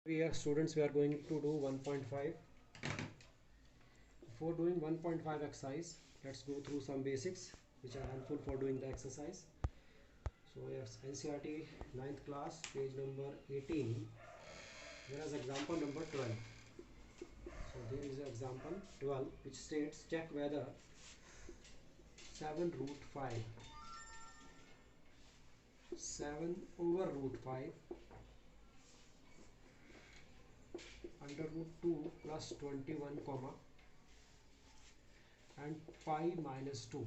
We are going to do 1.5. For doing 1.5 exercise, let's go through some basics which are helpful for doing the exercise. So yes, NCERT 9th class, page number 18. There is example number 12. So there is example 12 which states check whether 7 root 5 7 over root 5 under root 2 plus 21 comma and pi minus 2.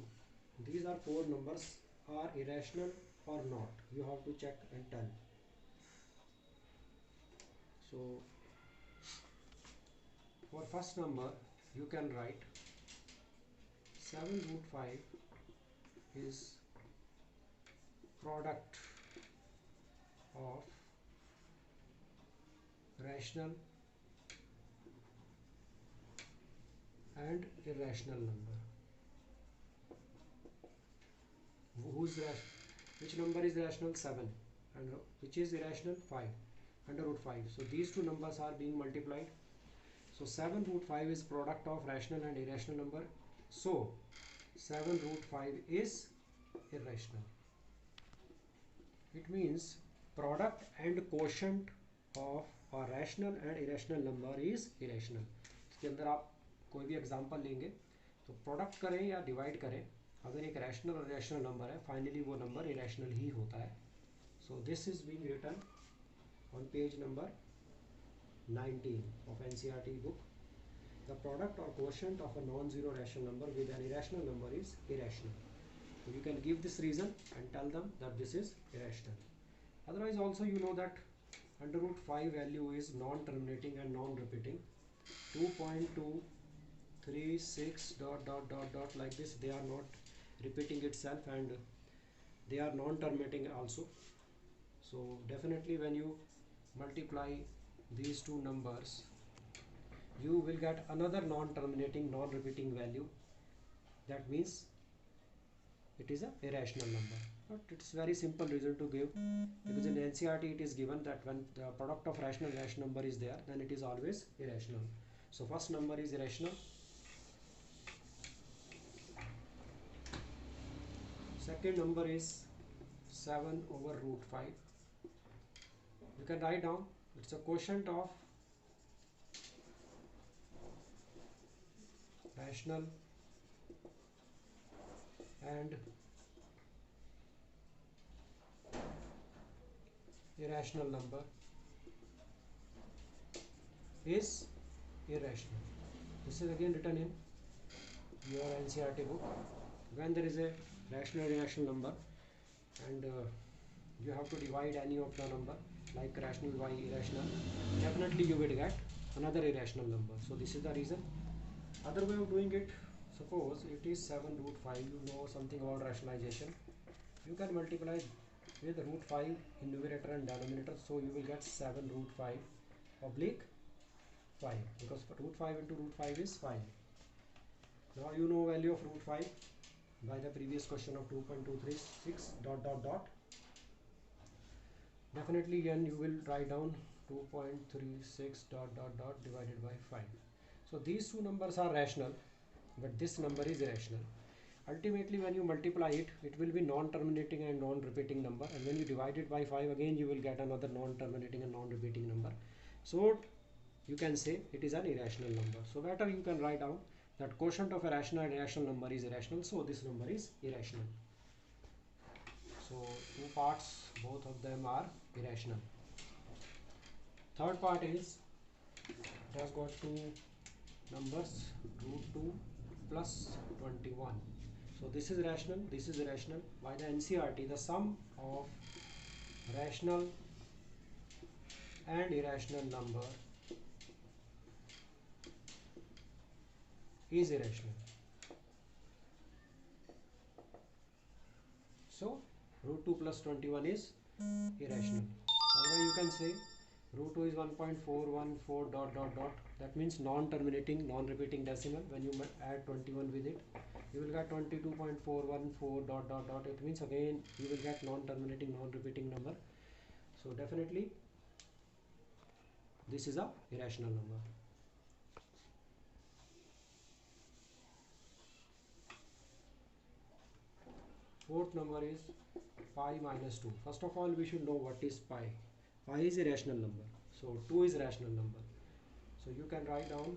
These are four numbers are irrational or not. You have to check and tell. So for first number you can write 7 root 5 is product of rational and irrational number. Which number is rational? 7. And which is irrational? 5 under root 5. So these two numbers are being multiplied. So 7 root 5 is product of rational and irrational number. So 7 root 5 is irrational. It means product and quotient of a rational and irrational number is irrational. इसके अंदर आप कोई भी example लेंगे तो product करें या divide करें, अगर एक रैशनल और इरेशनल नंबर है, फाइनली वो नंबर इरेशनल ही होता है. So this is being written on page number 19 of NCERT book. The product or quotient of a non-zero rational number with an irrational number is irrational. So you can give this reason and tell them that this is irrational. Otherwise also you know that under root 5 value is non-terminating and non-repeating. 2.236 dot like this, they are not repeating itself and they are non-terminating also. So definitely when you multiply these two numbers you will get another non-terminating non-repeating value. That means it is a irrational number. But it's very simple reason to give, because in NCERT it is given that when the product of rational and irrational number is there, then it is always irrational. So first number is irrational. Second number is 7 over root 5. You can write down it's a quotient of rational and irrational number is irrational. This is again written in your NCERT book. When there is a rational and irrational number and you have to divide any of the number like rational by irrational, definitely you will get another irrational number. So this is the reason. Other way of doing it, suppose it is 7 root 5, you know something about rationalization, you can multiply with root 5 in numerator and denominator, so you will get 7 root 5 oblique 5, because root 5 into root 5 is 5. Now you know value of root 5 by the previous question of 2.236 dot. Definitely again you will write down 2.36 dot divided by 5. So these two numbers are rational, but this number is irrational. Ultimately when you multiply it, it will be non-terminating and non-repeating number, and when you divide it by 5 again you will get another non-terminating and non-repeating number. So you can say it is an irrational number. So better you can write down that quotient of a rational and irrational number is irrational, so this number is irrational. So two parts, both of them are irrational. Third part is it has got two numbers, root 2 plus 21. So this is rational, this is irrational. By the NCERT, the sum of rational and irrational number is irrational. So root 2 plus 21 is irrational. Otherwise you can say root 2 is 1.414 dot. That means non-terminating, non-repeating decimal. When you add 21 with it, you will get 22.414 dot. It means again you will get non-terminating, non-repeating number. So definitely this is a irrational number. Fourth number is pi minus 2. First of all, we should know what is pi. Pi is a rational number, so 2 is a rational number. So you can write down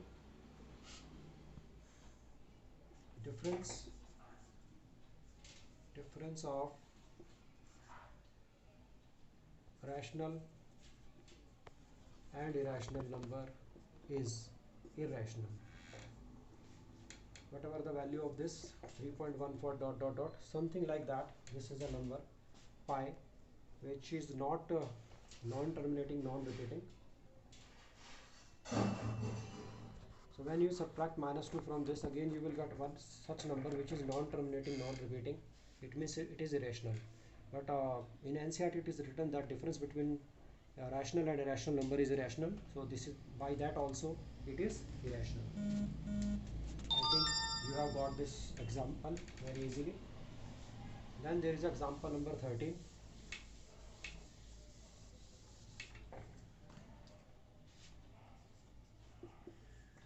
difference of rational and irrational number is irrational. Whatever the value of this 3.14 dot dot dot, something like that, this is a number pi which is not non-terminating, non-repeating. So when you subtract minus 2 from this, again you will get one such number which is non-terminating, non-repeating. It means it is irrational. But in NCERT it is written that difference between rational and irrational number is irrational. So this is, by that also it is irrational. I think you have got this example very easily. Then there is example number 13.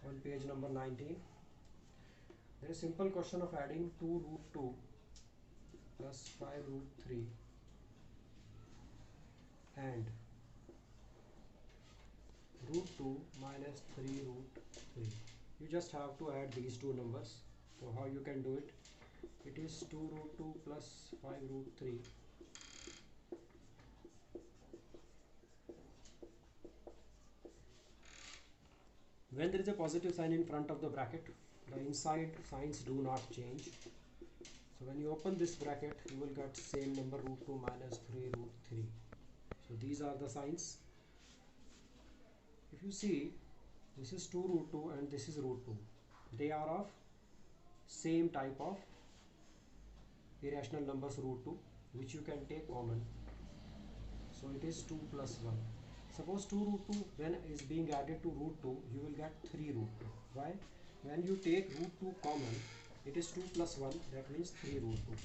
On page number 19. There is a simple question of adding 2 root 2 plus 5 root 3 and root 2 minus 3 root 3. You just have to add these two numbers. So how you can do it? It is 2 root 2 plus 5 root 3. When there is a positive sign in front of the bracket, the inside signs do not change. So when you open this bracket, you will get same number root 2 minus 3 root 3. So these are the signs. If you see, this is 2 root 2 and this is root 2. They are of same type of irrational numbers root 2, which you can take common. So it is 2 plus 1. Suppose 2 root 2 when is being added to root 2, you will get 3 root 2. Why? When you take root 2 common, it is 2 plus 1, that means 3 root 2.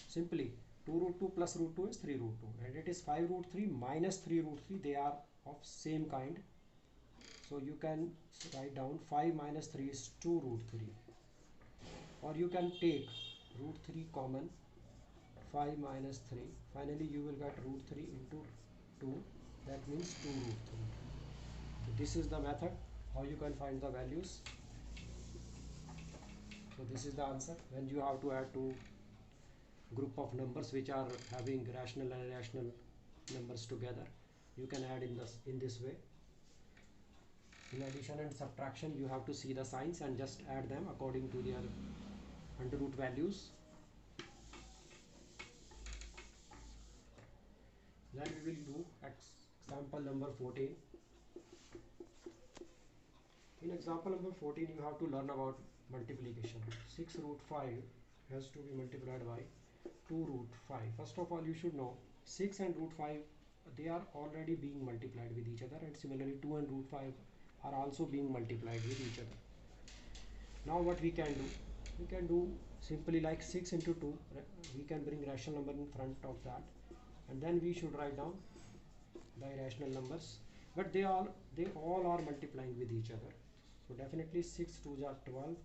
Simply 2 root 2 plus root 2 is 3 root 2, and it is 5 root 3 minus 3 root 3. They are of same kind. So you can write down 5 minus 3 is 2 root 3. Or you can take root 3 common, 5 minus 3. Finally you will get root 3 into 2, that means 2 root 3. So this is the method how you can find the values. So this is the answer. When you have to add two group of numbers which are having rational and irrational numbers together, you can add in this way. In addition and subtraction, you have to see the signs and just add them according to their under root values. Then we will do example number 14. In example number 14, you have to learn about multiplication. 6 root 5 has to be multiplied by 2 root 5. First of all, you should know 6 and root 5, they are already being multiplied with each other, and similarly 2 and root 5 are also being multiplied with each other. Now what we can do? We can do simply like 6 into 2, we can bring rational number in front of that, and then we should write down the irrational numbers, but they all are multiplying with each other. So definitely 6 2s are 12,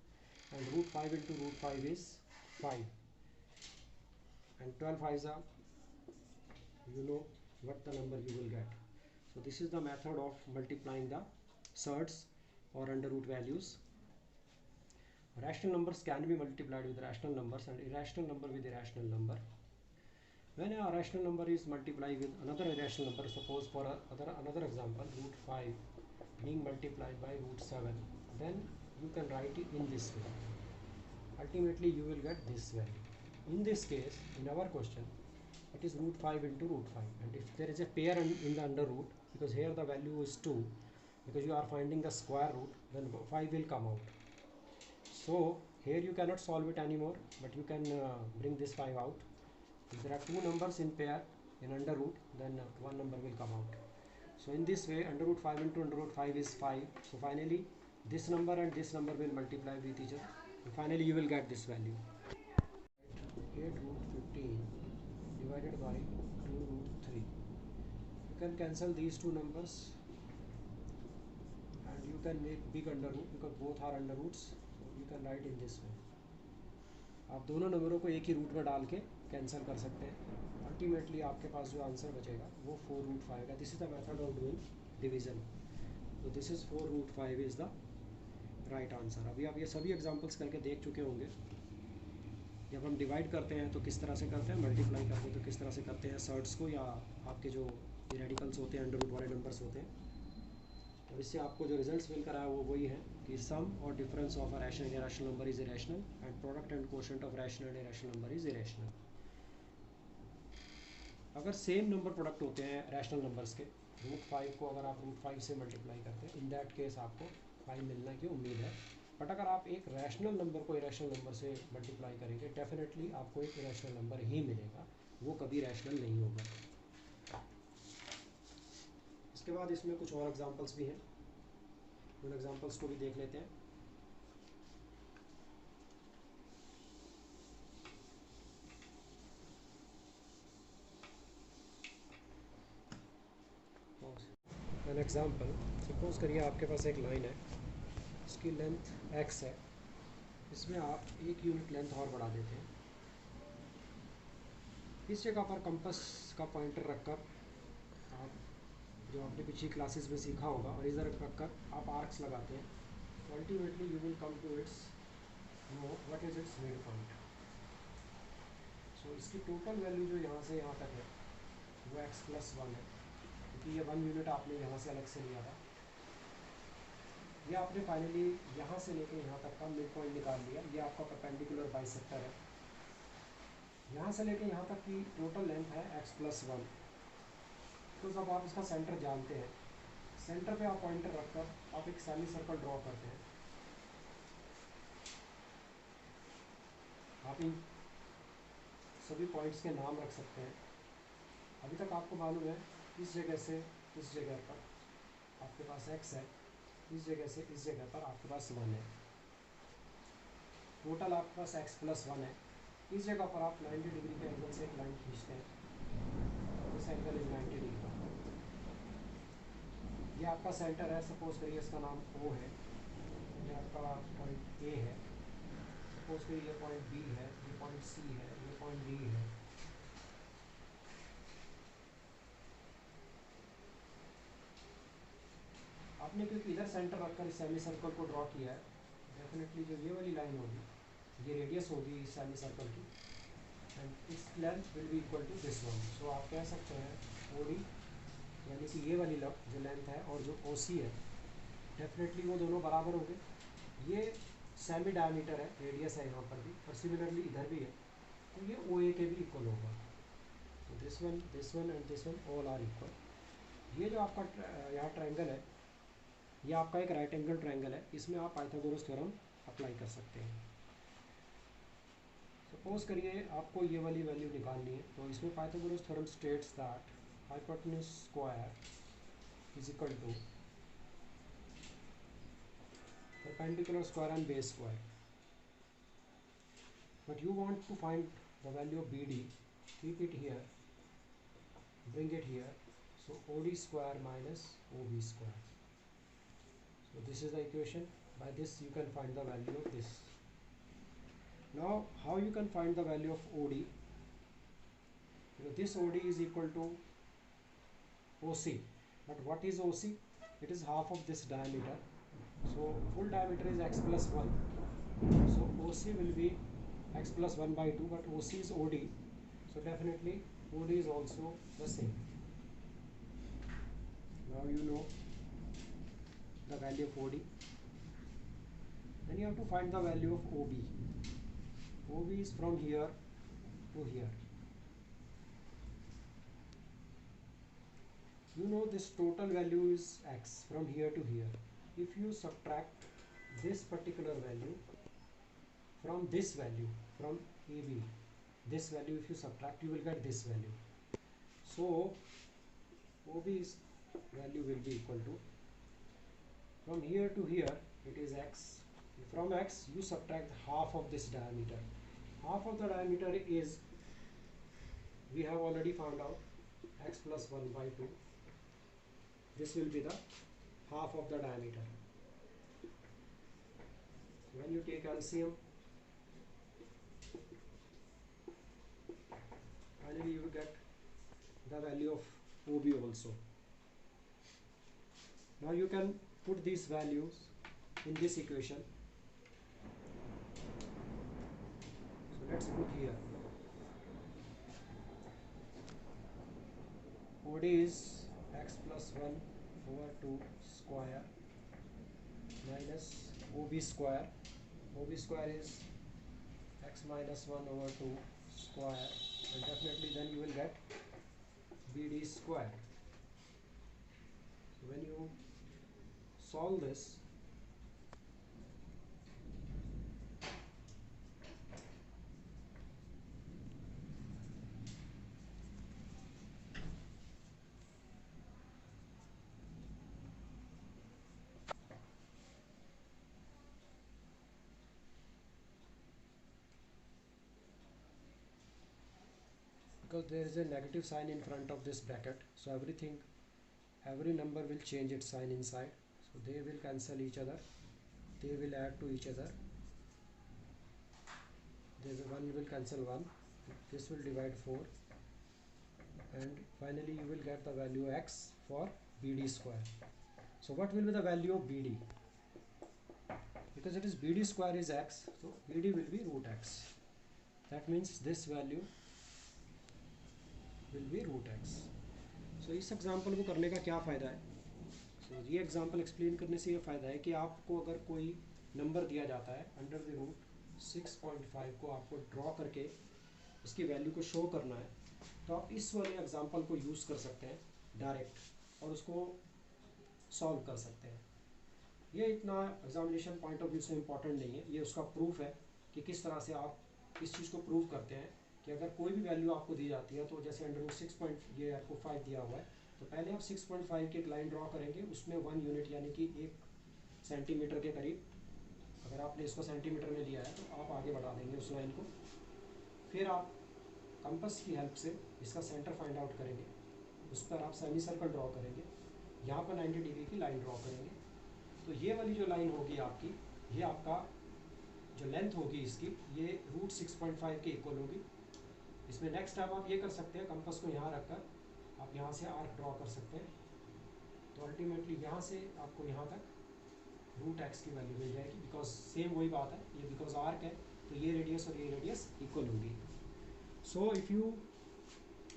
and root 5 into root 5 is 5, and 12 5s are, you know what the number you will get. So this is the method of multiplying the surds or under root values. Rational numbers can be multiplied with rational numbers and irrational number with irrational number. When a rational number is multiplied with another irrational number, suppose for another example, root 5 being multiplied by root 7, then you can write it in this way. Ultimately you will get this value. In this case, in our question, it is root 5 into root 5, and if there is a pair in the under root, because here the value is 2, because you are finding the square root, then 5 will come out. So here you cannot solve it anymore, but you can bring this 5 out. If there are two numbers in pair in under root, then one number will come out. So in this way, under root 5 into under root 5 is 5. So finally this number and this number will multiply with each other, and finally you will get this value. 8 root 15 divided by 2 root 3. You can cancel these two numbers. can make big under root because both are under roots, so you can write in this way. आप दोनों नंबरों को एक ही root में डाल के cancel कर सकते हैं. अल्टीमेटली आपके पास जो आंसर बचेगा वो 4√5 है. This is the method of doing division. तो this is 4√5 is the right answer. अभी आप ये सभी एग्जांपल्स करके देख चुके होंगे. जब हम डिवाइड करते हैं तो किस तरह से करते हैं, मल्टीप्लाई करते हैं तो किस तरह से करते हैं सर्ट्स को, या आपके जो रेडिकल्स होते हैं अंडर रूट वाले नंबर्स होते हैं. और इससे आपको जो रिजल्ट्स मिल कर आया वो वही है कि सम और difference of a rational and irrational number is irrational and product and quotient of rational and irrational number is irrational. अगर सेम नंबर प्रोडक्ट होते हैं रैशनल नंबर्स के, √5 को अगर आप √5 से मल्टीप्लाई करते हैं, इन दैट केस आपको 5 मिलने की उम्मीद है. बट अगर आप एक रैशनल नंबर को इरेशनल नंबर से मल्टीप्लाई करेंगे, डेफिनेटली आपको एक इरेशनल नंबर ही मिलेगा, वो कभी रैशनल नहीं होगा. इसके बाद इसमें कुछ और एग्जांपल्स भी हैं, उन एग्जांपल्स को भी देख लेते हैं. एन एग्जांपल, सपोज करिए आपके पास एक लाइन है, इसकी लेंथ x है, इसमें आप 1 यूनिट लेंथ और बढ़ा देते हैं. इस जगह पर कंपास का पॉइंटर रखकर आप, जो आपने पिछली क्लासेस में सीखा होगा, और इधर रखकर आप आर्क्स लगाते हैं, तो ultimately you will come to its know what is its mid point. So इसकी टोटल वैल्यू जो यहाँ से यहाँ तक है वो x+1 है, क्योंकि ये 1 यूनिट आपने यहाँ से अलग से लिया था. ये आपने फाइनली यहाँ से लेके यहाँ तक का मिड पॉइंट निकाल लिया. ये आपका परपेंडिकुलर बाइसेक्टर है. यहाँ से लेके यहाँ तक की टोटल लेंथ है x+1. तो जब आप इसका सेंटर जानते हैं, सेंटर पे आप पॉइंटर रखकर आप एक सेमी सर्कल ड्रॉ करते हैं. आप इन सभी पॉइंट्स के नाम रख सकते हैं. अभी तक आपको मालूम है इस जगह से इस जगह पर आपके पास x है, इस जगह से इस जगह पर आपके पास 1 है. टोटल आपके पास x+1 है. इस जगह पर आप 90 डिग्री के एंगल से एक लाइन खींचते हैं. This angle is 90 degree. ये आपका सेंटर है, सपोज करिए इसका नाम O है, ये आपका पॉइंट A है, सपोज करिए ये पॉइंट B है, ये पॉइंट C है, ये पॉइंट D है. आपने क्योंकि इधर सेंटर रखकर इस सेमी सर्कल को ड्रॉ किया है, डेफिनेटली जो ये वाली लाइन होगी, ये रेडियस होगी इस सेमी सर्कल की, and its length will be equal to this one. So आप कह सकते हैं OD यानी कि ये वाली जो लेंथ है और जो OC है, डेफिनेटली वो दोनों बराबर होंगे. ये सेमी डायमीटर है, रेडियस है यहाँ पर भी, और सिमिलरली इधर भी है, तो ये OA के भी इक्वल होगा. तो this one and this one all are equal. ये जो आपका यहाँ ट्रायंगल है, ये आपका एक राइट एंगल ट्रायंगल है. इसमें आप पाइथागोरस थ्योरम अप्लाई कर सकते हैं. सपोज करिए आपको ये वाली वैल्यू निकालनी है, तो इसमें Pythagoras theorem states that hypotenuse square is equal to perpendicular square and base square. But you want to find the value of BD, keep it here, bring it here, so OD square minus OB square. So this is the equation. By this you can find the value of this. Now how you can find the value of OD? This OD is equal to OC, but what is OC? It is half of this diameter. So full diameter is x+1. So OC will be x+1/2, but OC is OD. So definitely OD is also the same. Now you know the value of OD. Then you have to find the value of OB. OB is from here to here. You know this total value is x from here to here. If you subtract this particular value from this value, from AB, this value if you subtract, you will get this value. So OB's value will be equal to, from here to here it is x. From x you subtract half of this diameter. Half of the diameter is, we have already found out, x+1/2. This will be the half of the diameter. When you take LCM, finally you will get the value of OB also. Now you can put these values in this equation. So let's put here OD is x plus 1 over 2 square minus OB square. OB square is x minus 1 over 2 square, and definitely then you will get BD square. So when you solve this, because there is a negative sign in front of this bracket, so every number will change its sign inside, so they will cancel each other, they will add to each other. There's a 1 will cancel 1, this will divide 4, and finally you will get the value x for BD square. So what will be the value of BD? Because it is BD square is x, so BD will be root x. That means this value will be root x. So इस example को करने का क्या फ़ायदा है? So ये example explain करने से ये फ़ायदा है कि आपको अगर कोई नंबर दिया जाता है अंडर द रूट 6.5 को आपको ड्रॉ करके इसकी वैल्यू को शो करना है, तो आप इस वाले एग्जाम्पल को यूज़ कर सकते हैं डायरेक्ट और उसको सॉल्व कर सकते हैं. ये इतना एग्जामिनेशन पॉइंट ऑफ व्यू से इम्पॉर्टेंट नहीं है, ये उसका प्रूफ है कि किस तरह से आप इस चीज़ को प्रूव करते हैं कि अगर कोई भी वैल्यू आपको दी जाती है, तो जैसे अंडर रूट 6 ये आपको 5 दिया हुआ है, तो पहले आप 6.5 की एक लाइन ड्रॉ करेंगे, उसमें 1 यूनिट यानी कि 1 सेंटीमीटर के करीब, अगर आपने इसको सेंटीमीटर में लिया है तो आप आगे बढ़ा देंगे उस लाइन को. फिर आप कंपास की हेल्प से इसका सेंटर फाइंड आउट करेंगे, उस पर आप सेमी सर्कल ड्रॉ करेंगे, यहाँ पर 90 डिग्री की लाइन ड्रॉ करेंगे. तो ये वाली जो लाइन होगी आपकी, ये आपका जो लेंथ होगी इसकी, ये रूट 6.5 के इक्वल होगी. इसमें नेक्स्ट स्टेप आप ये कर सकते हैं, कंपास को यहाँ रखकर आप यहाँ से आर्क ड्रॉ कर सकते हैं. तो अल्टीमेटली यहाँ से आपको यहाँ तक रूट एक्स की वैल्यू मिल जाएगी, बिकॉज सेम वही बात है, ये बिकॉज आर्क है तो ये रेडियस और ये रेडियस इक्वल होगी. So if you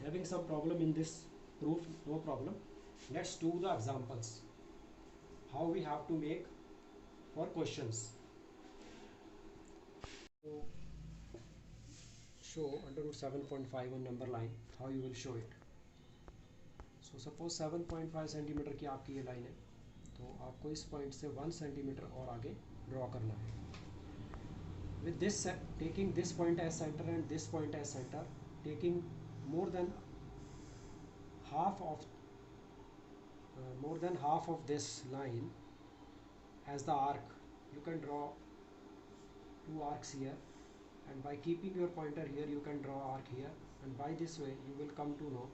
having some problem in this proof, no problem, let's do the examples how we have to make for questions. So show under root 7.5 on number line, how you will show it. So suppose 7.5 centimetre की आपकी ये line है, तो आपको इस point से 1 centimetre और आगे ड्रॉ करना है. With this, taking this point as center and this point as center, taking more than half of this line as the arc, you can draw 2 arcs here, and by keeping your pointer here you can draw arc here, and by this way you will come to know,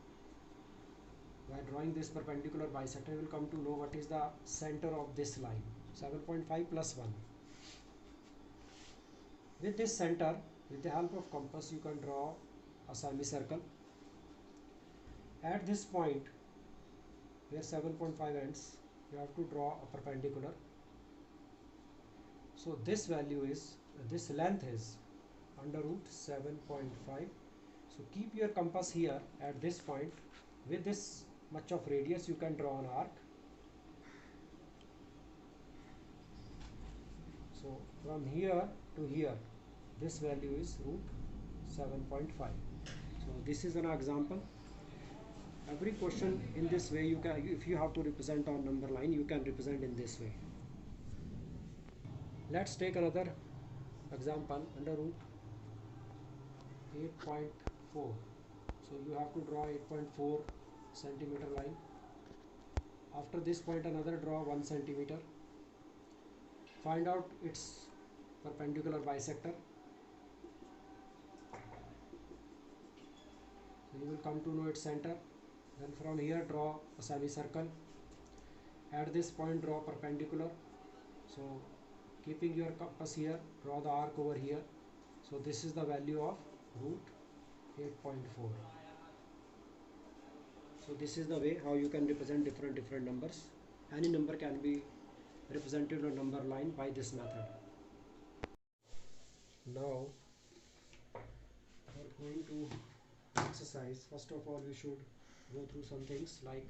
by drawing this perpendicular bisector you will come to know what is the center of this line, 7.5 plus 1. With this center, with the help of compass you can draw a semicircle. At this point where 7.5 ends, you have to draw a perpendicular. So this value is, this length is under root 7.5. So keep your compass here at this point. With this much of radius you can draw an arc. So from here to here, this value is root 7.5. So this is an example. Every question in this way you can, if you have to represent on number line, you can represent in this way. Let's take another example under root 8.4. So you have to draw 8.4 centimeter line. After this point another draw 1 centimeter. Find out its perpendicular bisector. So you will come to know its center. Then from here draw a semicircle. At this point draw perpendicular. So Keeping your compass here, draw the arc over here. So this is the value of root 8.4. So this is the way how you can represent different numbers. Any number can be represented on number line by this method. Now we're going to exercise. First of all, we should go through some things like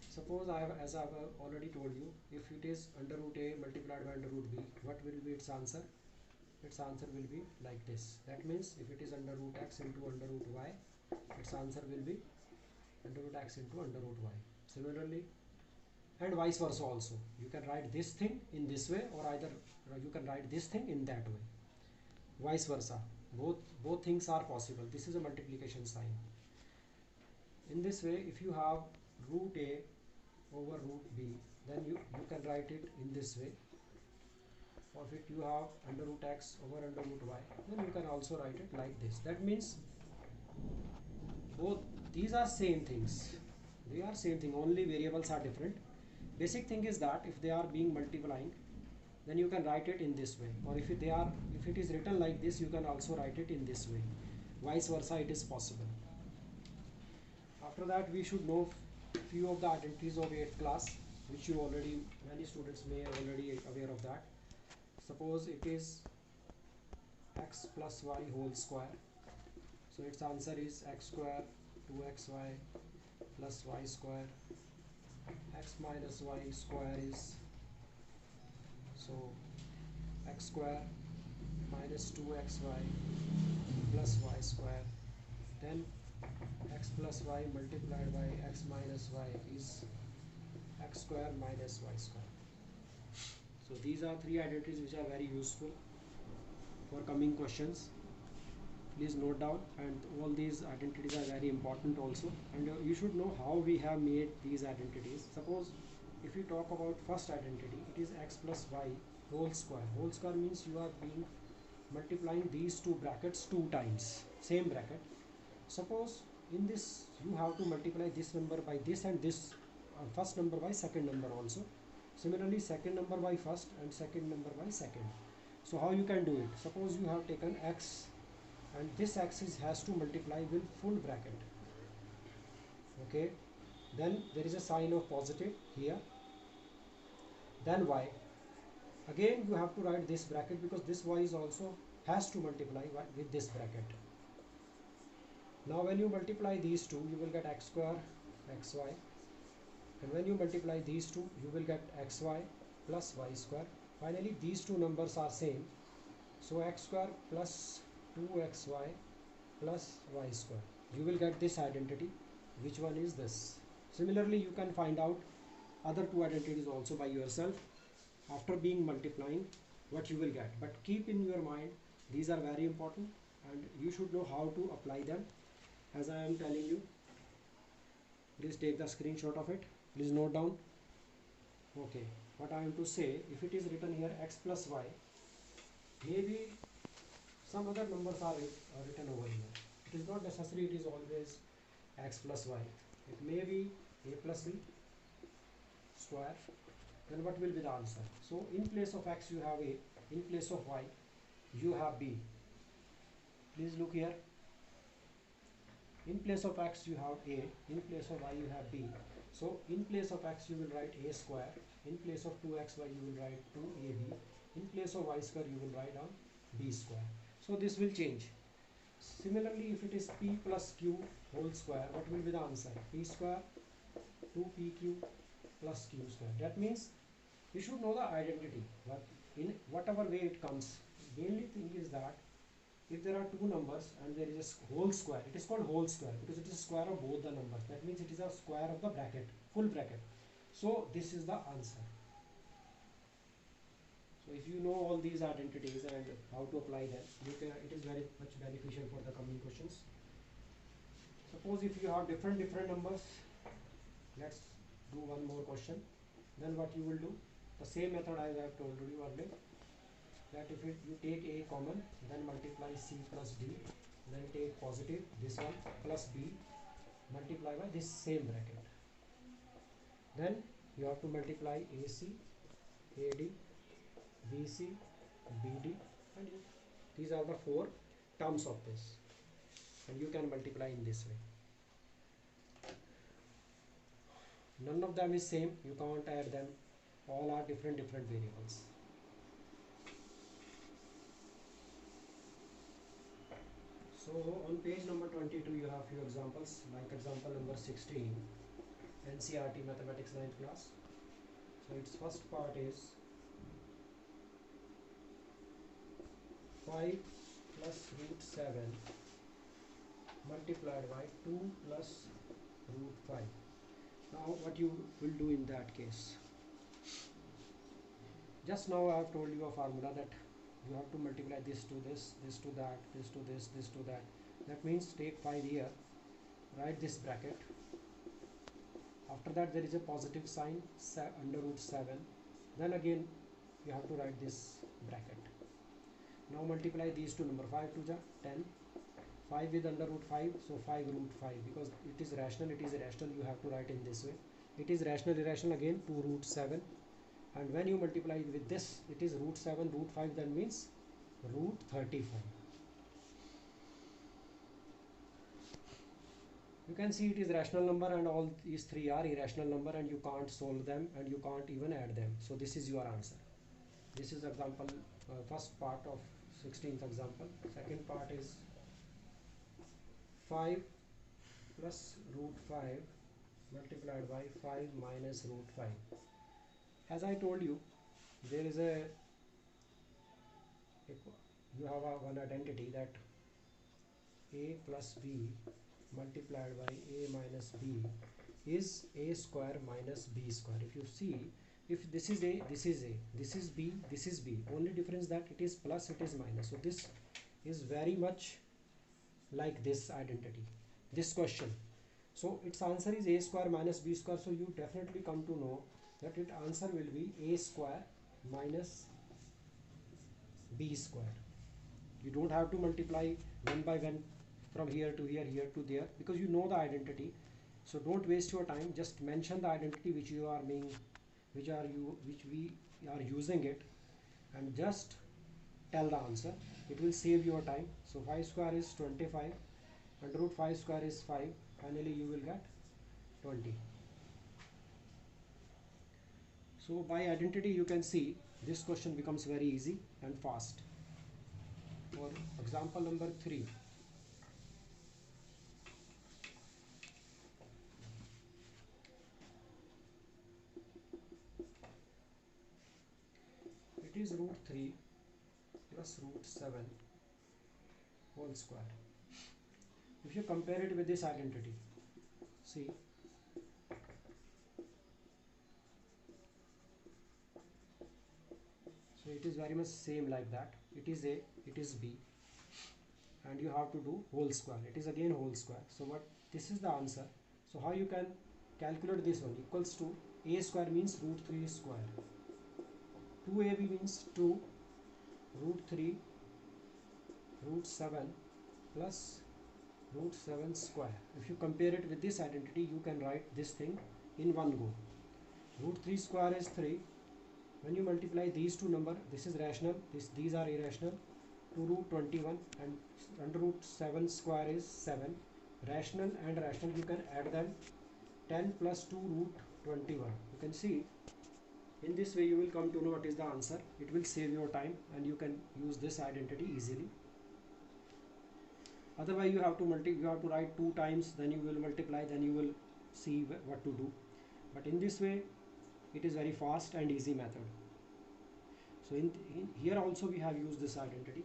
suppose as I have already told you, if it is under root a multiplied by under root b, what will be its answer? Its answer will be like this. That means if it is under root x into under root y, its answer will be under root x into under root y. Similarly, and vice versa also. You can write this thing in this way, or either you can write this thing in that way. Vice versa. Both things are possible. This is a multiplication sign. In this way, if you have root a over root b, then you can write it in this way. Or if you have under root x over under root y, then you can also write it like this. That means both these are same things. They are same thing, only variables are different. Basic thing is that if they are being multiplying, then you can write it in this way. Or if it is written like this, you can also write it in this way. Vice versa, it is possible. After that, we should know few of the identities of 8th class, which you already, many students may already aware of that. Suppose it is x plus y whole square. So its answer is x square 2xy plus y square. X minus y square is, so x square minus 2xy plus y square. Then x plus y multiplied by x minus y is x square minus y square. So these are three identities which are very useful for coming questions. Please note down, and all these identities are very important also, and you should know how we have made these identities. Suppose if you talk about first identity, it is x plus y whole square. Whole square means you are being multiplying these two brackets two times, same bracket. Suppose in this you have to multiply this number by this and this first number by second number also. Similarly, second number by first and second number by second. So how you can do it? Suppose you have taken x and this axis has to multiply with full bracket. Okay, then there is a sign of positive here. Then y. Again you have to write this bracket because this y is also has to multiply with this bracket. Now when you multiply these two, you will get x square xy, and when you multiply these two, you will get xy plus y square. Finally these two numbers are same, so x square plus 2xy plus y square. You will get this identity. Which one is this? Similarly, you can find out other two identities also by yourself after being multiplying what you will get. But keep in your mind, these are very important and you should know how to apply them. As I am telling you, please take the screenshot of it. Please note down. Okay, what I am to say, if it is written here x plus y, maybe some other numbers are written over here. It is not necessary it is always x plus y. It may be a plus b square. Then what will be the answer? So in place of x you have a, in place of y you have b. Please look here. In place of x you have a, in place of y you have b. So in place of x you will write a square, in place of 2xy you will write 2ab, in place of y square you will write down b square. So this will change. Similarly, if it is p plus q whole square, what will be the answer? P square 2pq plus q square. That means you should know the identity, but in whatever way it comes. The only thing is that if there are two numbers and there is a whole square, it is called whole square because it is a square of both the numbers. That means it is a square of the bracket, full bracket. So this is the answer. So if you know all these identities and how to apply them, it is very much beneficial for the coming questions. Suppose if you have different numbers, let's do one more question. Then what you will do? The same method as I have told you earlier. That if you take a common, then multiply c plus d, then take positive this one plus b, multiply by this same bracket. Then you have to multiply ac, ad, BC, BD, and these are the four terms of this, and you can multiply in this way. None of them is same, you can't add them, all are different variables. So on page number 22 you have few examples, like example number 16, NCERT Mathematics 9th class. So its first part is 5 plus root 7 multiplied by 2 plus root 5. Now what you will do in that case? Just now I have told you a formula that you have to multiply this to this, this to that, this to this, this to that. That means take 5 here, write this bracket. After that there is a positive sign, under root 7. Then again you have to write this bracket. Now multiply these two numbers, 5 to the 10, 5 with under root 5, so 5 root 5. Because it is rational, you have to write in this way. It is rational, irrational, again 2 root 7. And when you multiply with this, it is root 7, root 5, that means root 35. You can see it is rational number and all these three are irrational number, and you can't solve them and you can't even add them. So this is your answer. This is example, first part of 16th example. Second part is 5 plus root 5 multiplied by 5 minus root 5. As I told you, there is you have one identity that a plus b multiplied by a minus b is a square minus b square. If you see, if this is a, this is a, this is b, this is b, only difference that it is plus, it is minus. So this is very much like this identity, this question. So its answer is a square minus b square. So you definitely come to know that its answer will be a square minus b square. You don't have to multiply one by one from here to here, here to there, because you know the identity. So don't waste your time, just mention the identity which you are being, which we are using it, and just tell the answer. It will save your time. So 5 square is 25, under root 5 square is 5. Finally you will get 20. So by identity you can see this question becomes very easy and fast. For example number 3, it is root 3 plus root 7 whole square. If you compare it with this identity, see, so it is very much same like that. It is a, it is b, and you have to do whole square. It is again whole square. So what, this is the answer. So how you can calculate this one? Equals to a square means root 3 square, 2ab means 2 root 3 root 7 plus root 7 square. If you compare it with this identity, you can write this thing in one go. Root 3 square is 3. When you multiply these two numbers, this is rational, these are irrational, 2 root 21, and under root 7 square is 7. Rational and rational, you can add them. 10 plus 2 root 21. You can see, in this way you will come to know what is the answer. It will save your time and you can use this identity easily. Otherwise you have to write 2 times, then you will multiply, then you will see what to do. But in this way it is very fast and easy method. So in here also we have used this identity.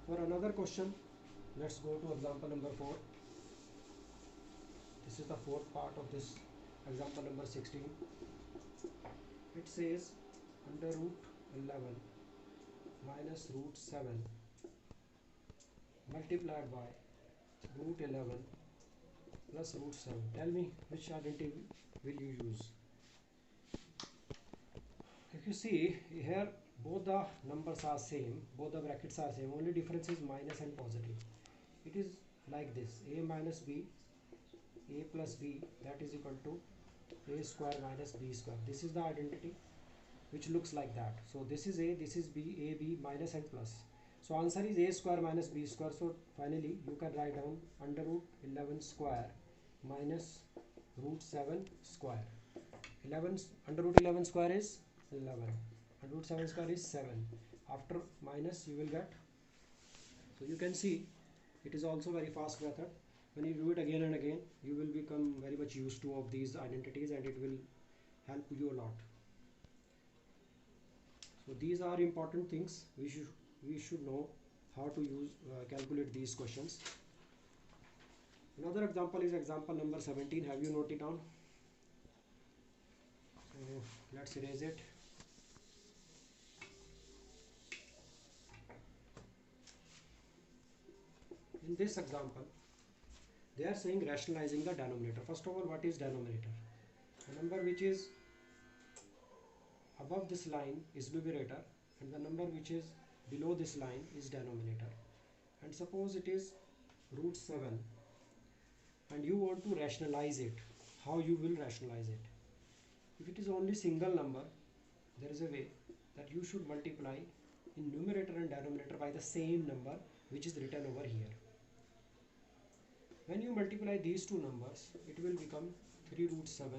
For another question, let's go to example number 4. This is the fourth part of this example number 16. It says under root 11 minus root 7 multiplied by root 11 plus root 7. Tell me which identity will you use? If you see here, both the numbers are same, both the brackets are same, only difference is minus and positive. It is like this, a minus b, a plus b, that is equal to a square minus b square. This is the identity. which looks like that. So this is a, this is b, a, b, minus and plus. So answer is a square minus b square. So finally you can write down under root 11 square minus root 7 square. 11 under root 11 square is 11 and root 7 square is 7. After minus you will get, so you can see it is also very fast method. When you do it again and again, you will become very much used to of these identities and it will help you a lot. So these are important things we should know how to use calculate these questions. Another example is example number 17. Have you noted down? So let's erase it. In this example, they are saying rationalizing the denominator. First of all, what is denominator? The number which is above this line is numerator and the number which is below this line is denominator. And suppose it is root 7 and you want to rationalize it. How you will rationalize it? If it is only single number, there is a way that you should multiply in numerator and denominator by the same number which is written over here. When you multiply these two numbers, it will become 3 root 7,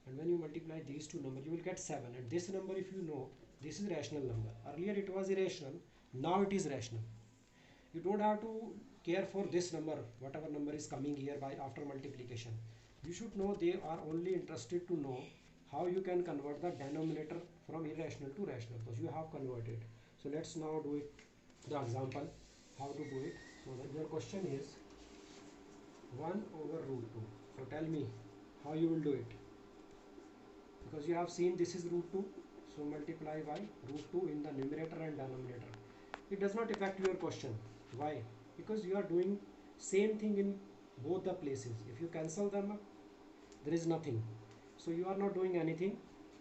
and when you multiply these two numbers, you will get 7. And this number, if you know, this is rational number. Earlier it was irrational, now it is rational. You don't have to care for this number, whatever number is coming here by after multiplication. You should know they are only interested to know how you can convert the denominator from irrational to rational, because you have converted. So let's now do it, the example, how to do it. So your question is 1 over root 2. So tell me how you will do it, because you have seen this is root 2, so multiply by root 2 in the numerator and denominator. It does not affect your question. Why? Because you are doing same thing in both the places. If you cancel them, there is nothing. So you are not doing anything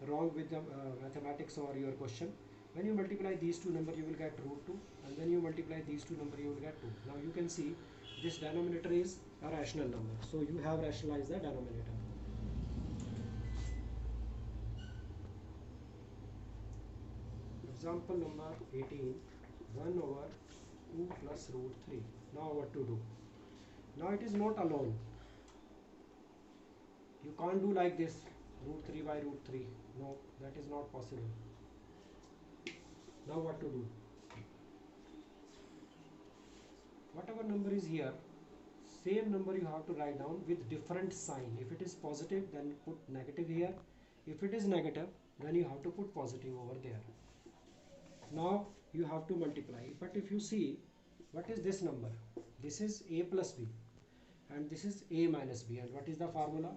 wrong with the mathematics or your question. When you multiply these two numbers, you will get root 2, and when you multiply these two numbers, you will get 2. Now you can see this denominator is a rational number, so you have rationalized the denominator. Example number 18, 1 over 2 plus root 3. Now what to do? Now it is not alone. You can't do like this, root 3 by root 3. No, that is not possible. Now what to do? Whatever number is here, same number you have to write down with different sign. If it is positive, then put negative here. If it is negative, then you have to put positive over there. Now you have to multiply. But if you see, what is this number? This is a plus b and this is a minus b. And what is the formula?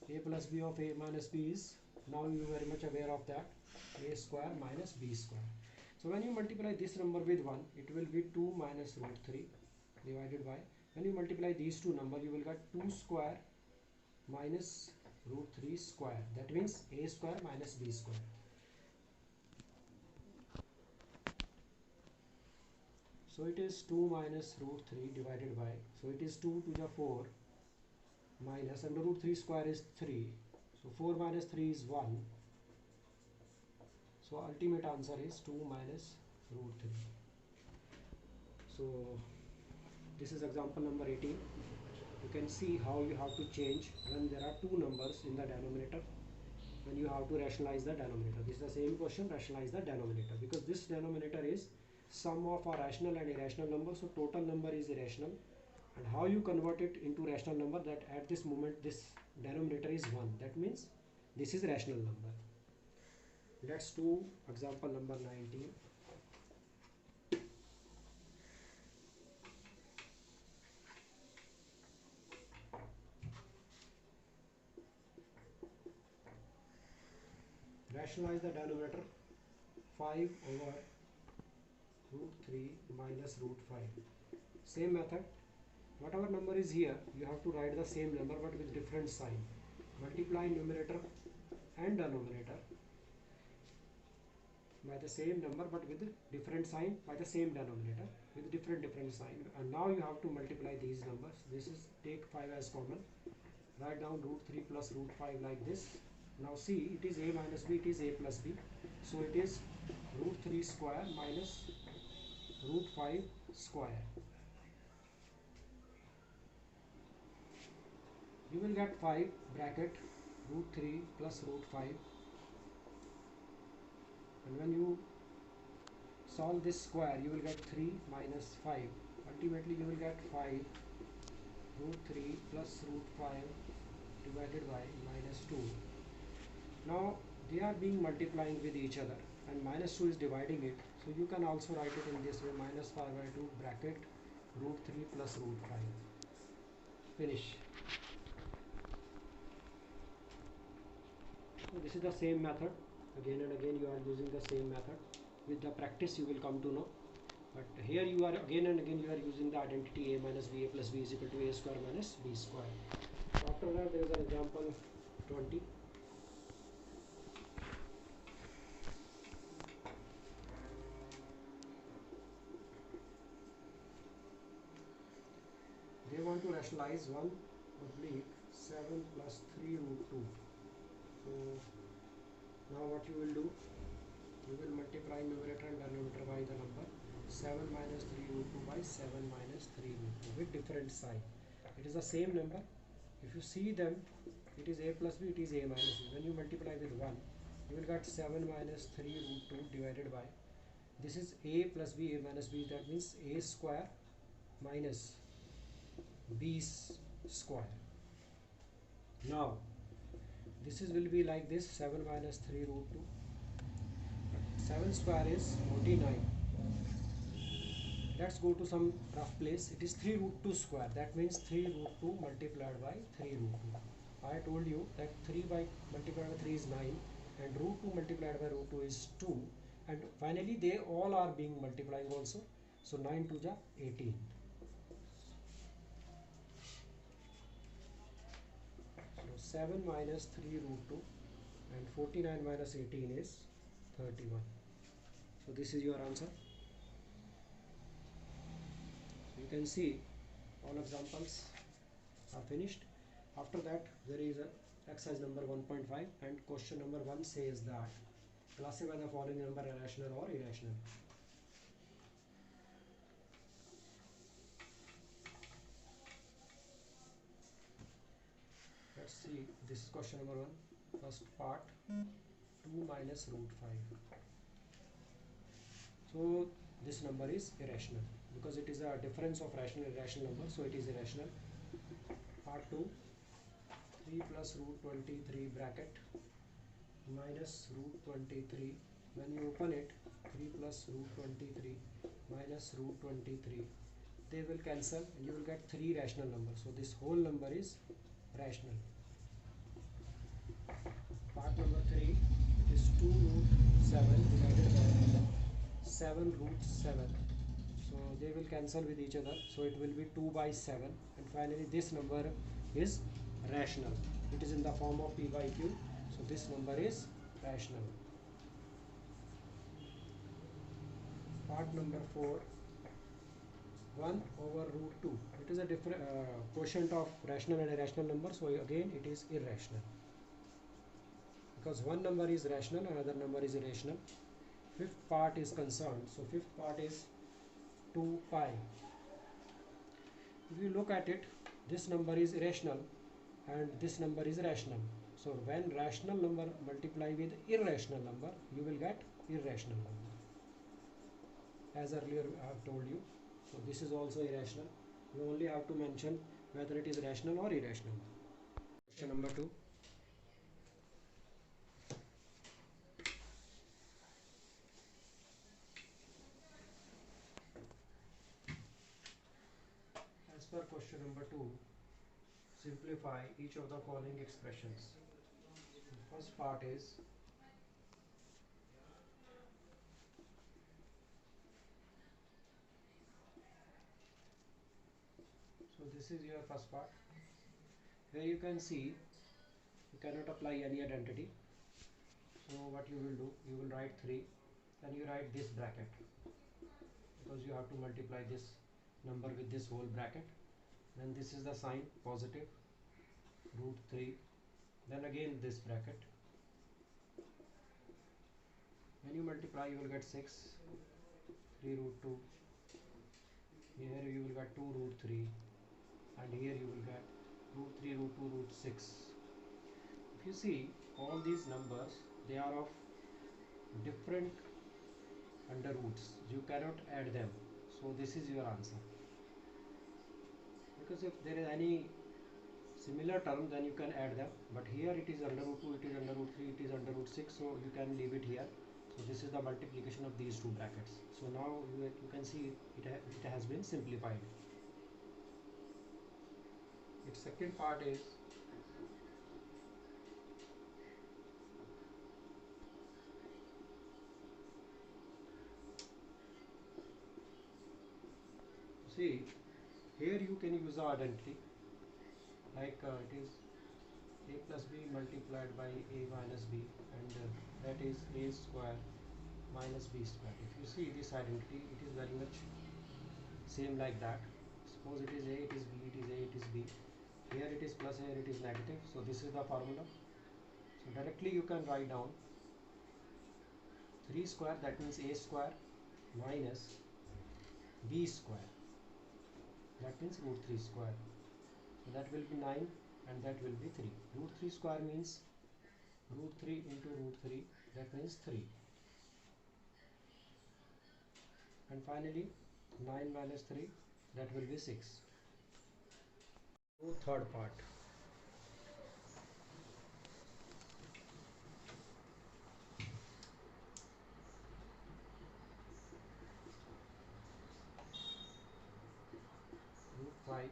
A plus b of a minus b is, now you are very much aware of that, a square minus b square. So when you multiply this number with 1, it will be 2 minus root 3 divided by, when you multiply these two numbers, you will get 2 square minus root 3 square. That means a square minus b square. So it is 2 minus root 3 divided by, so it is 2 to the 4 minus, and the root 3 square is 3. So 4 minus 3 is 1. So ultimate answer is 2 minus root 3. So this is example number 18. You can see how you have to change when there are two numbers in the denominator, when you have to rationalize the denominator. This is the same question, rationalize the denominator, because this denominator is sum of a rational and irrational number, so total number is irrational. And how you convert it into rational number, that at this moment this denominator is 1, that means this is rational number. Let's do example number 19. Rationalize the denominator, 5 over root 3 minus root 5. Same method, whatever number is here, you have to write the same number but with different sign. Multiply numerator and denominator by the same number but with different sign, by the same denominator with different sign. And now you have to multiply these numbers. This is, take 5 as common, write down root 3 plus root 5 like this, Now see, it is a minus b, it is a plus b, so it is root 3 square minus root 5 square. You will get 5 bracket root 3 plus root 5, and when you solve this square you will get 3 minus 5. Ultimately you will get 5 root 3 plus root 5 divided by minus 2. Now they are being multiplying with each other and minus 2 is dividing it, so you can also write it in this way, minus 5 by 2 bracket root 3 plus root 5. Finish. So this is the same method. Again and again you are using the same method. With the practice you will come to know. But here you are again and again you are using the identity a minus b, a plus b is equal to a square minus b square. So after that there is an example 20. They want to rationalize 1 oblique 7 plus 3 root 2. So now what you will do, you will multiply numerator and denominator by the number 7 minus 3 root 2 by 7 minus 3 root 2 with different sign. It is the same number. If you see them, it is a plus b, it is a minus b. When you multiply with 1, you will get 7 minus 3 root 2 divided by, this is a plus b, a minus b, that means a square minus b square. Now this is will be like this, 7 minus 3 root 2. 7 square is 49. Let's go to some rough place. It is 3 root 2 square. That means 3 root 2 multiplied by 3 root 2. I told you that 3 by multiplied by 3 is 9 and root 2 multiplied by root 2 is 2, and finally they all are being multiplying also. So 9 to the 18. So 7 minus 3 root 2 and 49 minus 18 is 31. So this is your answer. You can see all examples are finished. After that there is a exercise number 1.5 and question number 1 says that classify the following number rational or irrational. Let's see, this is question number 1, first part, 2 minus root 5. So this number is irrational because it is a difference of rational and irrational number, so it is irrational. Part 2, 3 plus root 23 bracket minus root 23. When you open it, 3 plus root 23 minus root 23, they will cancel and you will get 3 rational numbers. So this whole number is rational. Part number 3, it is 2 root 7 divided by 7 root 7. So they will cancel with each other, so it will be 2 by 7, and finally this number is rational. It is in the form of p by q, so this number is rational. Part number 4, 1 over root 2. It is a different quotient of rational and irrational number, so again it is irrational because one number is rational, another number is irrational. Fifth part is concerned, so fifth part is 2 pi. If you look at it, this number is irrational and this number is rational. So when rational number multiply with irrational number, you will get irrational number. As earlier I have told you, so this is also irrational. You only have to mention whether it is rational or irrational. Question number 2. As per question number 2, simplify each of the following expressions. The first part is so this is your first part. Here you can see you cannot apply any identity. So what you will do, you will write 3, then you write this bracket because you have to multiply this number with this whole bracket. Then this is the sign positive root 3, then again this bracket, When you multiply, you will get 6, 3 root 2. Here you will get 2 root 3, and here you will get root 3 root 2 root 6. If you see all these numbers, they are of different under roots. You cannot add them. So this is your answer. Because if there is any similar term, then you can add them. But here it is under root 2, it is under root 3, it is under root 6. So you can leave it here. So this is the multiplication of these two brackets. So now you can see it has been simplified. Its second part is see here you can use the identity like it is a plus b multiplied by a minus b, and that is a square minus b square. If you see this identity, it is very much same like that. Suppose it is a, it is b, it is a, it is b. Here it is plus, here it is negative. So this is the formula. So directly you can write down 3 square, that means a square minus b square, that means root 3 square. So that will be 9 and that will be 3. Root 3 square means root 3 into root 3, that means 3. And finally 9 minus 3, that will be 6. So third part. Root 5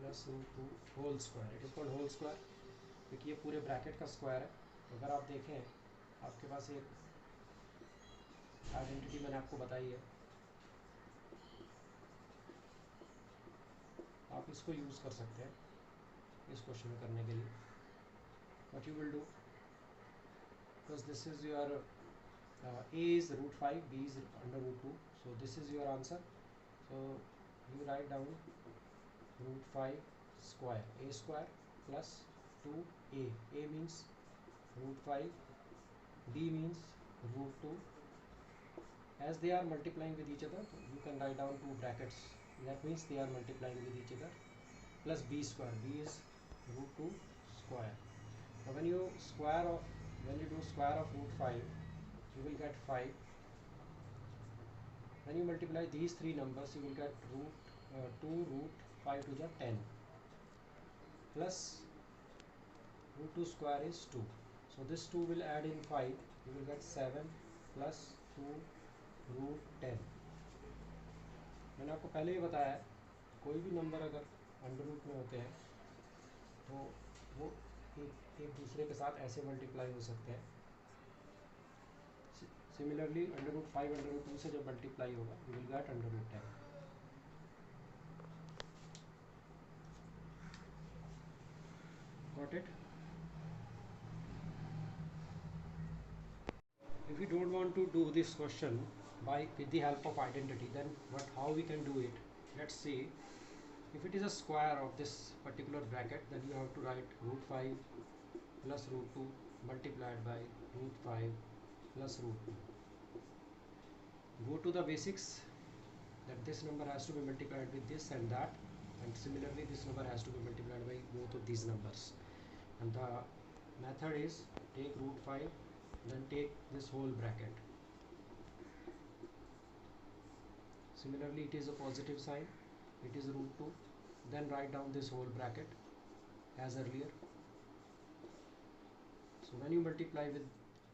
plus root 2 whole square. It is called whole square क्योंकि ये पूरे bracket का square है. अगर आप देखें, आपके पास एक आइडेंटिटी मैंने आपको बताई है, आप इसको यूज़ कर सकते हैं इस क्वेश्चन करने के लिए. What you will do, because this is your a is root 5, b is under root 2, so this is your answer. So you write down root 5 square, a square plus 2a. A means root 5, b means root 2. As they are multiplying with each other, you can write down two brackets, that means they are multiplying with each other, plus b square. B is root 2 square. Now when you do square of root 5, you will get 5. When you multiply these three numbers, you will get 2 root 5 to the 10 plus root 2 square is 2. So this 2 will add in 5, you will get 7 plus 2 root 10. मैंने आपको पहले ही बताया है, कोई भी number अगर under root में होते हैं तो वो एक दूसरे के साथ ऐसे मल्टीप्लाई हो सकते हैं. Similarly under root 5 under root 2 से जब मल्टीप्लाई होगा, you will get under root 10. Got it? If we don't want to do this question with the help of identity, then how we can do it? Let's see. If it is a square of this particular bracket, then you have to write root 5 plus root 2 multiplied by root 5 plus root 2. Go to the basics, that this number has to be multiplied with this and that, and similarly this number has to be multiplied by both of these numbers. And the method is take root 5, then take this whole bracket. Similarly, it is a positive sign, it is root 2, then write down this whole bracket as earlier. So when you multiply with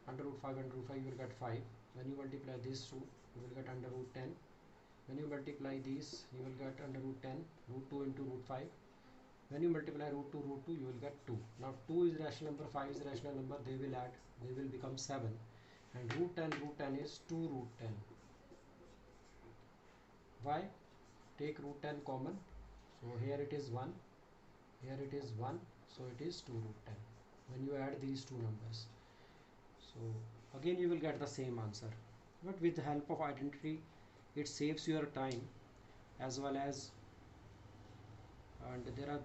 under root 5 under root 5, you will get 5. When you multiply these two, you will get under root 10. When you multiply these, you will get under root 10, root 2 into root 5. When you multiply root 2, you will get 2. Now 2 is rational number, 5 is rational number, they will add, they will become 7. And root 10 is 2 root 10. Why? Take root 10 common. So here it is 1, here it is 1, so it is 2 root 10. When you add these two numbers, so again you will get the same answer. But with the help of identity, it saves your time as well as, and there are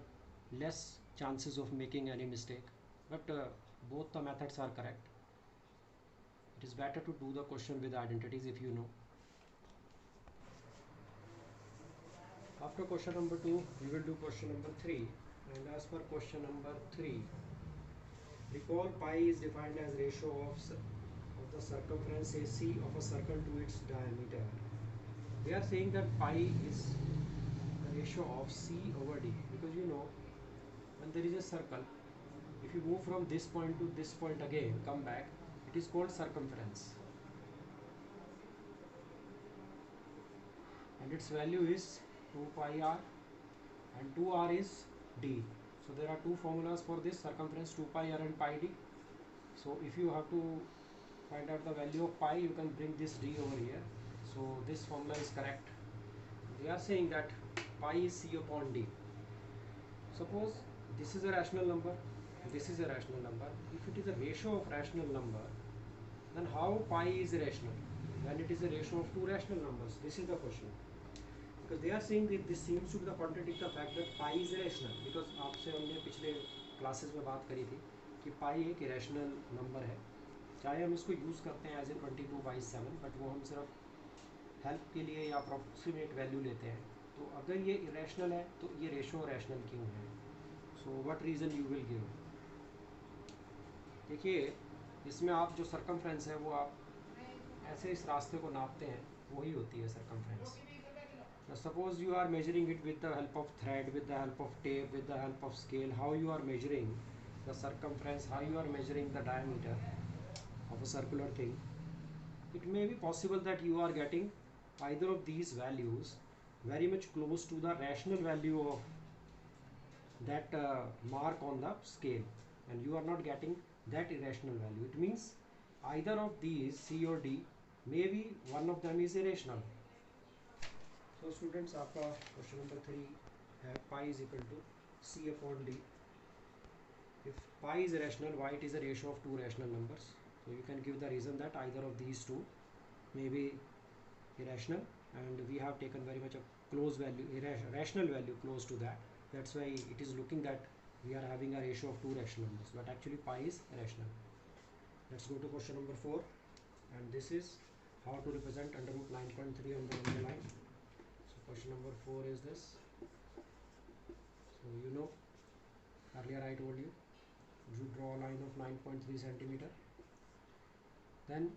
less chances of making any mistake. But both the methods are correct. It is better to do the question with identities if you know. After question number 2, we will do question number 3. And as per question number 3, recall pi is defined as ratio of the circumference AC of a circle to its diameter. We are saying that pi is the ratio of C over D, because you know when there is a circle, if you move from this point to this point again, come back, it is called circumference, and its value is 2 pi r, and 2r is d. So there are two formulas for this circumference, 2 pi r and pi d. So if you have to find out the value of pi, you can bring this d over here. So this formula is correct. They are saying that pi is C upon d. Suppose this is a rational number, this is a rational number. If it is a ratio of rational number, then how pi is rational when it is a ratio of two rational numbers? This is the question. Because they are saying that this seems to be the contradict the fact that pi is rational. Because आपसे हमने पिछले classes में बात करी थी कि पाई एक irrational number है, चाहे हम इसको यूज़ करते हैं एज ए 22/7, बट वो हम सिर्फ हेल्प के लिए या अप्रॉक्सीमेट वैल्यू लेते हैं. तो अगर ये इरेशनल है तो ये रेशो रैशनल क्यों है? So what reason you will give? देखिए, इसमें आप जो सर्कमफ्रेंस है वो आप ऐसे इस रास्ते को नापते हैं, वही होती है circumference. Now suppose you are measuring it with the help of thread, with the help of tape, with the help of scale. How you are measuring the circumference, how you are measuring the diameter of a circular thing. It may be possible that you are getting either of these values very much close to the rational value of that mark on the scale, and you are not getting that irrational value. It means either of these C or D, maybe one of them is irrational. So students, आपका question number 3 है pi is equal to C upon D. If pi is rational, why it is a ratio of two rational numbers? So you can give the reason that either of these two may be irrational, and we have taken very much a close value, rational value close to that. That's why it is looking that we are having a ratio of two rational numbers, but actually pi is rational. Let's go to question number 4, and this is how to represent under root 9.3 on the number line. Question number 4 is this. So you know, earlier I told you, you draw a line of 9.3 centimeter. Then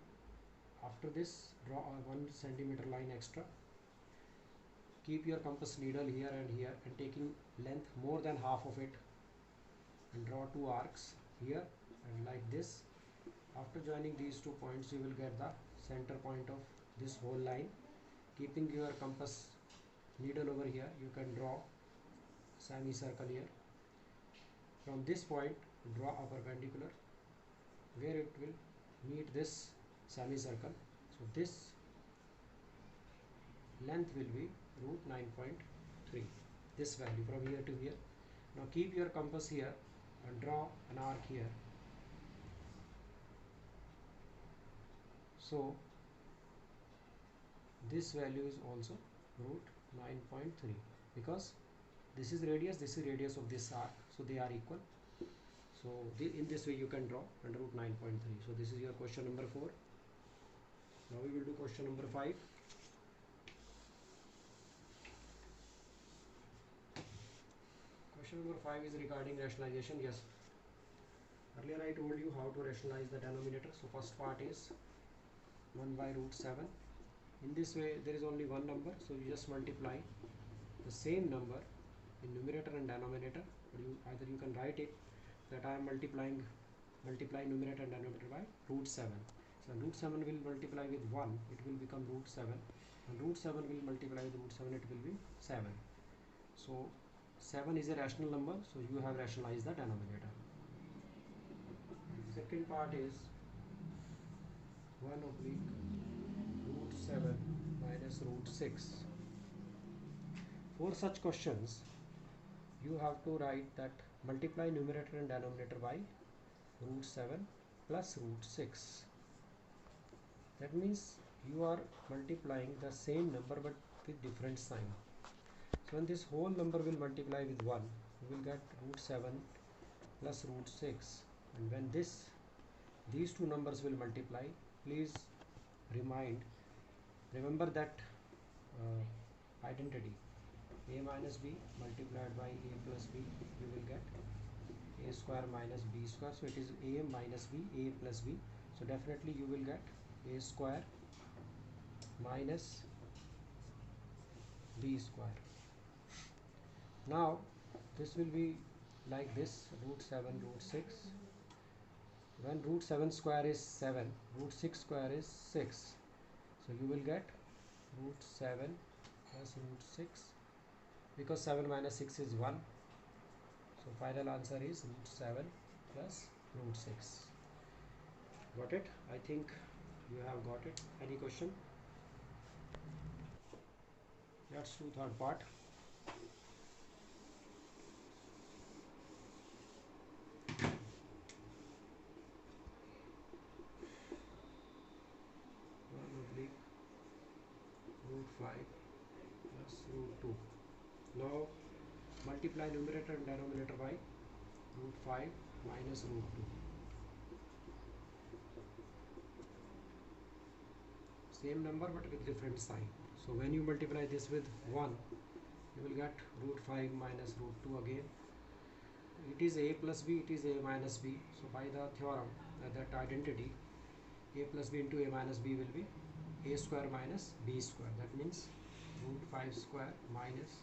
after this, draw a 1 centimeter line extra. Keep your compass needle here and taking length more than half of it, and draw two arcs here and like this. After joining these 2 points, you will get the center point of this whole line. Keeping your compass needle over here, you can draw semicircle here. From this point, draw a perpendicular where it will meet this semicircle. So this length will be root 9.3, this value from here to here. Now keep your compass here and draw an arc here. So this value is also root 9.3, because this is radius of this arc, so they are equal. So in this way you can draw under root 9.3. So this is your question number 4. Now we will do question number 5. Question number 5 is regarding rationalization. Yes, earlier I told you how to rationalize the denominator. So first part is 1 by root 7. In this way there is only one number, so you just multiply the same number in numerator and denominator. Or either you can write it that I am multiplying numerator and denominator by root 7. So root 7 will multiply with 1, it will become root 7, and root 7 will multiply with root 7, it will be 7. So 7 is a rational number, so you have rationalized the denominator. Second part is 1 oblique root 7 minus root 6. For such questions, you have to write that multiply numerator and denominator by root 7 plus root 6. That means you are multiplying the same number but with different sign. So when this whole number will multiply with 1, you will get root 7 plus root 6, and when these two numbers will multiply, please remember that identity a minus b multiplied by a plus b, you will get a square minus b square. So it is a minus b, a plus b, so definitely you will get a square minus b square. Now this will be like this, root 7 root 6. When root 7 square is 7, root 6 square is 6, so you will get root 7 plus root 6, because 7 minus 6 is 1, so final answer is root 7 plus root 6. Got it? I think you have got it. Any question? Let's do third part. Root 5 plus root 2. Now multiply numerator and denominator by root 5 minus root 2. Same number but with different sign. So when you multiply this with 1, you will get root 5 minus root 2 again. It is a plus b, it is a minus b. So by the theorem, that identity, a plus b into a minus b will be a square minus b square. That means root 5 square minus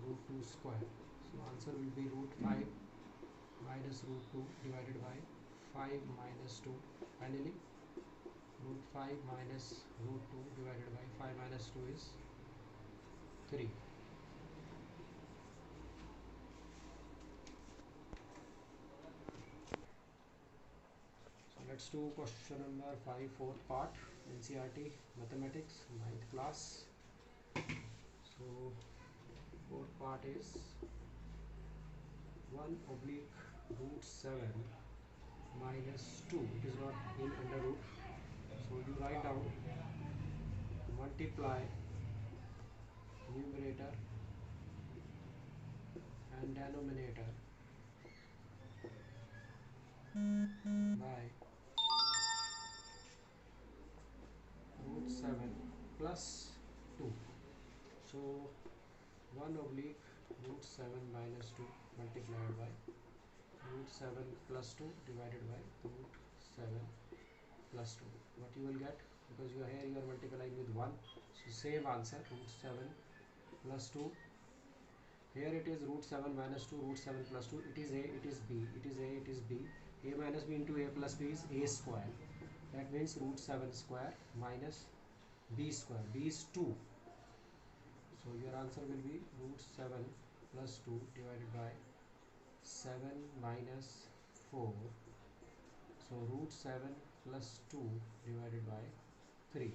root 2 square. So answer will be root 5 minus root 2 divided by 5 minus 2. Finally, root 5 minus root 2 divided by 5 minus 2 is 3. So let's do question number 5, fourth part, NCERT Mathematics, 9th class. So fourth part is 1 oblique root 7 minus 2. It is not in under root. So you write down, multiply numerator and denominator by root 7 plus 2. So 1 oblique root 7 minus 2 multiplied by root 7 plus 2 divided by root 7 plus 2. What you will get, because you are here you are multiplying with 1, so same answer, root 7 plus 2. Here it is root 7 minus 2, root 7 plus 2. It is a, it is b, it is a, it is b. A minus b into a plus b is a square. That means root 7 square minus b square. B is 2. So your answer will be root 7 plus 2 divided by 7 minus 4. So root 7 plus 2 divided by 3.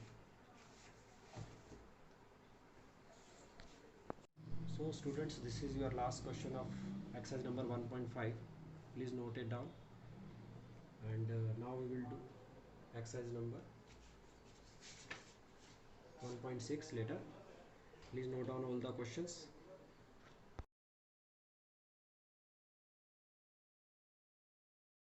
So students, this is your last question of exercise number 1.5. Please note it down. And now we will do exercise number 1.6 later. Please note down all the questions.